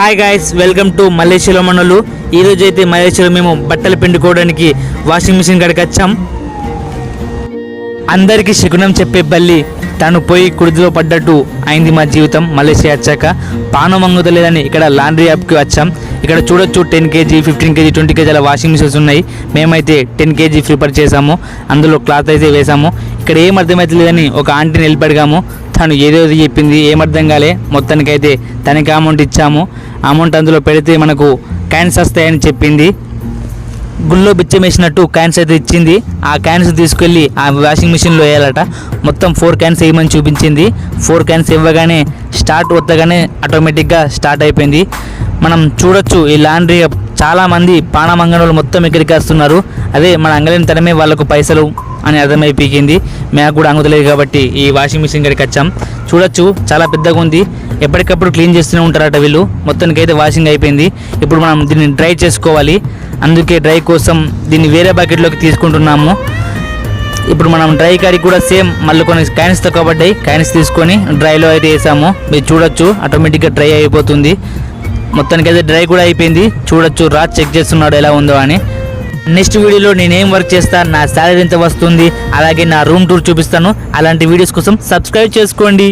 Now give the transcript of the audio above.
Hi guys, welcome to మలేషియాలో మనలు. ఈరోజు అయితే మలేషియాలో మేము బట్టలు పిండుకోవడానికి వాషింగ్ మిషన్ కాడికి వచ్చాం. అందరికీ శకునం చెప్పే బల్లి తను పోయి కుడిదిలో పడ్డట్టు అయింది మా జీవితం. మలేషియా వచ్చాక పానం వంగుతలేదని ఇక్కడ లాండ్రీ యాప్కి వచ్చాం. ఇక్కడ చూడొచ్చు 10 kg 15 kg 20 kg washing machines ఉన్నాయి. మేమైతే 10 kg ప్రిపేర్ చేసాము. అందులో క్లాత్ అయితే వేసాము. ఇక్కడ ఏం అర్థమవుతలేదని ఒక ఆంటీని నిలబడిగాము. తను ఏదో చెప్పింది, ఏం అర్థం కాలే. మొత్తానికైతే తనకి అమౌంట్ ఇచ్చాము. అమౌంట్ అందులో పెడితే మనకు క్యాన్స్ వస్తాయని చెప్పింది. గుళ్ళో బిచ్చం వేసినట్టు క్యాన్స్ అయితే ఇచ్చింది. ఆ క్యాన్స్ తీసుకెళ్ళి ఆ వాషింగ్ మిషన్లో వేయాలట. మొత్తం 4 క్యాన్స్ వేయమని చూపించింది. 4 క్యాన్స్ ఇవ్వగానే స్టార్ట్ వద్దగానే ఆటోమేటిక్గా స్టార్ట్ అయిపోయింది. మనం చూడొచ్చు ఈ లాండ్రీ చాలామంది పానమంగళలు మొత్తం ఇక్కడికి వస్తున్నారు. అదే మన అంగలేని తనమే వాళ్ళకు పైసలు అని అర్థమైపోయింది. మేము కూడా అంగుతలేదు కాబట్టి ఈ వాషింగ్ మిషన్ ఇక్కడికి వచ్చాం. చూడొచ్చు చాలా పెద్దగా ఉంది. ఎప్పటికప్పుడు క్లీన్ చేస్తూనే ఉంటారట వీళ్ళు. మొత్తానికైతే వాషింగ్ అయిపోయింది. ఇప్పుడు మనం దీన్ని డ్రై చేసుకోవాలి. అందుకే డ్రై కోసం దీన్ని వేరే బకెట్లోకి తీసుకుంటున్నాము. ఇప్పుడు మనం డ్రై కాడికి కూడా సేమ్ మళ్ళీ కొన్ని క్యాన్స్ తక్కువ పడ్డాయి. క్యాన్స్ తీసుకొని డ్రైలో అయితే వేసాము. మీరు చూడొచ్చు ఆటోమేటిక్గా డ్రై అయిపోతుంది. మొత్తానికైతే డ్రై కూడా అయిపోయింది. చూడొచ్చు రాజ్ చెక్ చేస్తున్నాడు ఎలా ఉందో అని. నెక్స్ట్ వీడియోలో నేనేం వర్క్ చేస్తాను, నా శాలరీ ఎంత వస్తుంది, అలాగే నా రూమ్ టూర్ చూపిస్తాను. అలాంటి వీడియోస్ కోసం సబ్స్క్రైబ్ చేసుకోండి.